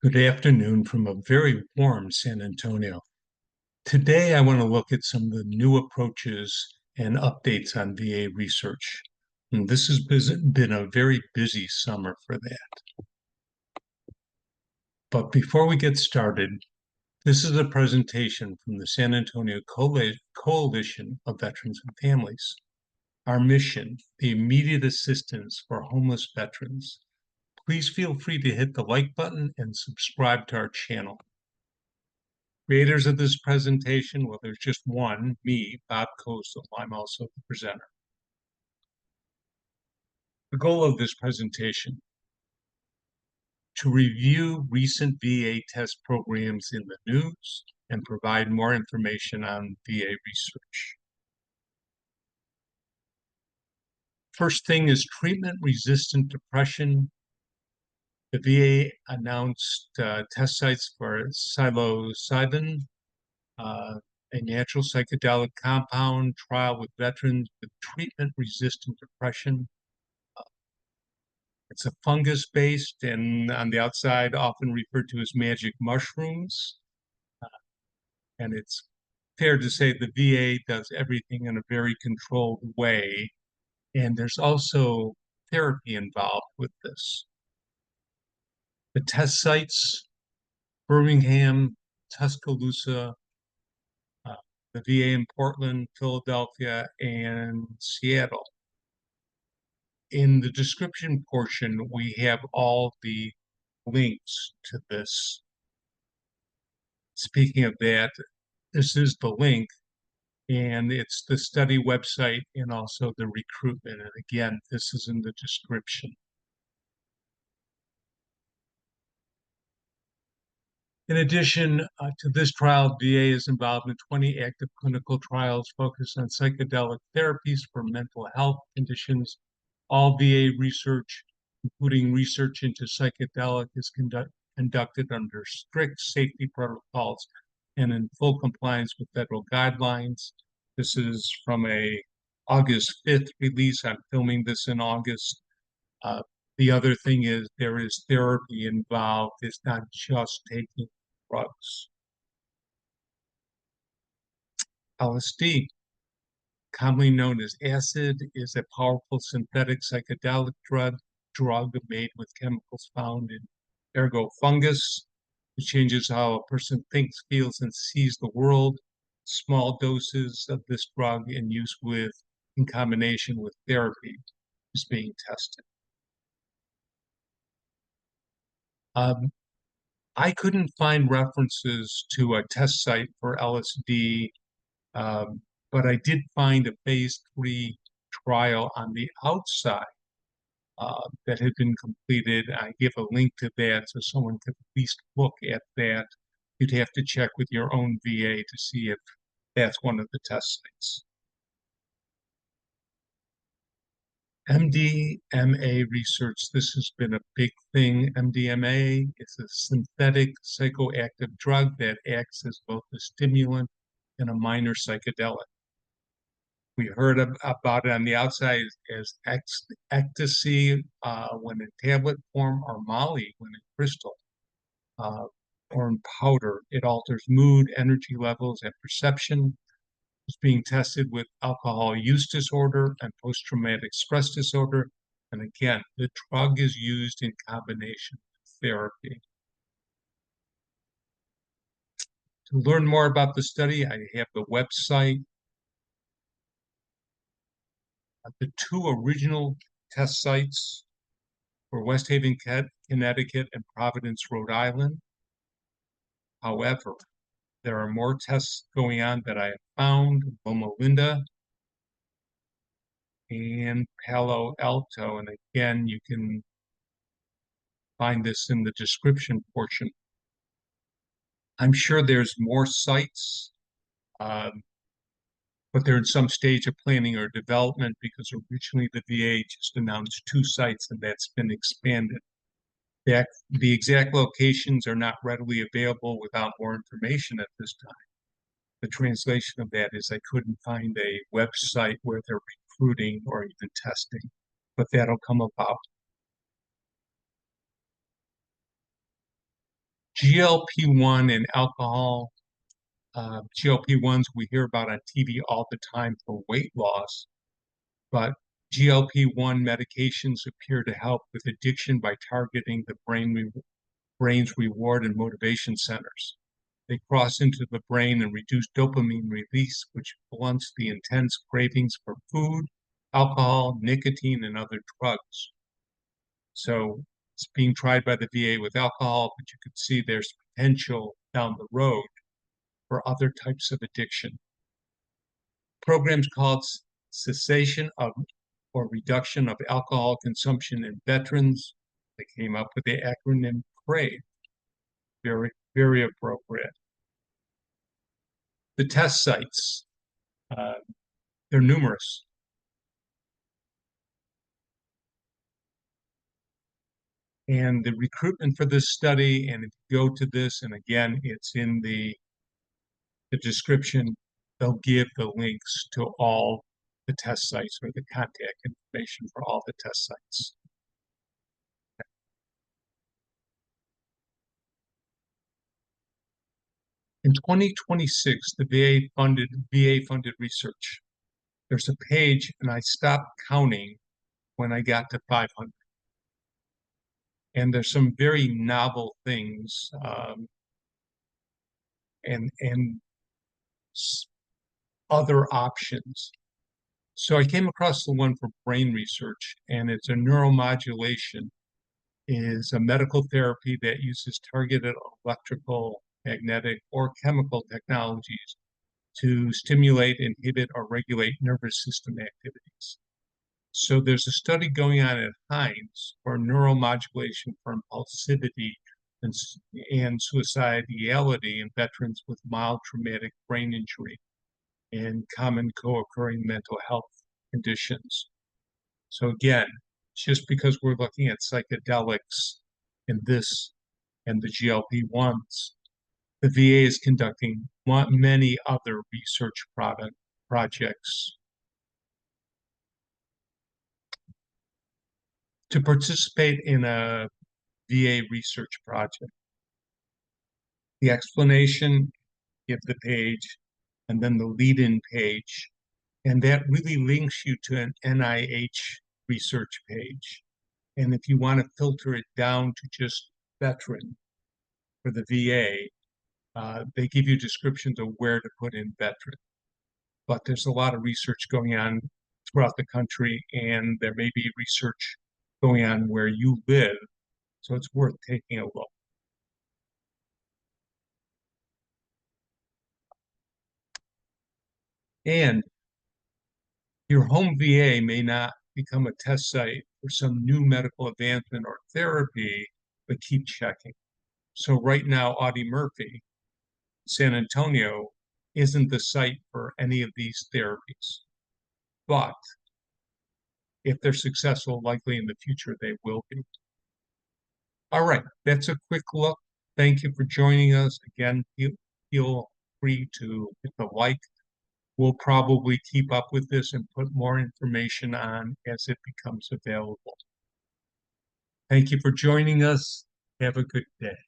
Good afternoon from a very warm San Antonio. Today, I want to look at some of the new approaches and updates on VA research. And this has been a very busy summer for that. But before we get started, this is a presentation from the San Antonio Coalition of Veterans and Families. Our mission, the immediate assistance for homeless veterans. Please feel free to hit the like button and subscribe to our channel. Creators of this presentation, well, there's just one, me, Bob Kosel. I'm also the presenter. The goal of this presentation, to review recent VA test programs in the news and provide more information on VA research. First thing is treatment-resistant depression. The VA announced test sites for psilocybin, a natural psychedelic compound trial with veterans with treatment-resistant depression. It's a fungus-based and on the outside often referred to as magic mushrooms. And it's fair to say the VA does everything in a very controlled way. And there's also therapy involved with this. The test sites, Birmingham, Tuscaloosa, the VA in Portland, Philadelphia, and Seattle. In the description portion, we have all the links to this. Speaking of that, this is the link, and it's the study website and also the recruitment. And again, this is in the description. In addition to this trial, VA is involved in 20 active clinical trials focused on psychedelic therapies for mental health conditions. All VA research, including research into psychedelic, is conducted under strict safety protocols and in full compliance with federal guidelines. This is from a August 5th release. I'm filming this in August. The other thing is there is therapy involved. It's not just taking drugs. LSD, commonly known as acid, is a powerful synthetic psychedelic drug made with chemicals found in ergo fungus. It changes how a person thinks, feels, and sees the world. Small doses of this drug in use in combination with therapy is being tested. I couldn't find references to a test site for LSD, but I did find a phase 3 trial on the outside that had been completed. I give a link to that so someone could at least look at that. You'd have to check with your own VA to see if that's one of the test sites. MDMA research, this has been a big thing. MDMA is a synthetic psychoactive drug that acts as both a stimulant and a minor psychedelic. We heard about it on the outside as ecstasy when in tablet form, or Molly when in crystal, or in powder. It alters mood, energy levels, and perception. It's being tested with alcohol use disorder and post-traumatic stress disorder. And again, the drug is used in combination with therapy. To learn more about the study, I have the website. The two original test sites were West Haven, Connecticut, and Providence, Rhode Island. However, there are more tests going on that I have found, Loma Linda and Palo Alto. And again, you can find this in the description portion. I'm sure there's more sites, but they're in some stage of planning or development because originally the VA just announced 2 sites and that's been expanded. The exact locations are not readily available without more information at this time. The translation of that is I couldn't find a website where they're recruiting or even testing, but that'll come about. GLP-1 and alcohol. GLP-1s we hear about on TV all the time for weight loss, but GLP-1 medications appear to help with addiction by targeting the brain's reward and motivation centers. They cross into the brain and reduce dopamine release, which blunts the intense cravings for food, alcohol, nicotine, and other drugs. So it's being tried by the VA with alcohol, but you could see there's potential down the road for other types of addiction. Programs called cessation of or reduction of alcohol consumption in veterans. They came up with the acronym PRAVE. Very, very appropriate. The test sites, they're numerous. And the recruitment for this study, and if you go to this, and again, it's in the description, they'll give the links to all the test sites or the contact information for all the test sites. In 2026, the VA funded research. There's a page, and I stopped counting when I got to 500. And there's some very novel things and other options. So I came across the one for brain research, and it's a neuromodulation, is a medical therapy that uses targeted electrical, magnetic, or chemical technologies to stimulate, inhibit, or regulate nervous system activities. So there's a study going on at Hines for neuromodulation for impulsivity and suicidality in veterans with mild traumatic brain injury and common co-occurring mental health conditions. So again, just because we're looking at psychedelics in this and the GLP-1s, the VA is conducting many other research projects. To participate in a VA research project, the explanation, give the page, and then the lead-in page, and that really links you to an NIH research page. And if you want to filter it down to just veteran for the VA, they give you descriptions of where to put in veteran. But there's a lot of research going on throughout the country, and there may be research going on where you live, so it's worth taking a look. And your home VA may not become a test site for some new medical advancement or therapy, but keep checking. So right now, Audie Murphy, San Antonio, isn't the site for any of these therapies. But if they're successful, likely in the future they will be. All right, that's a quick look. Thank you for joining us. Again, feel free to hit the like. We'll probably keep up with this and put more information on as it becomes available. Thank you for joining us. Have a good day.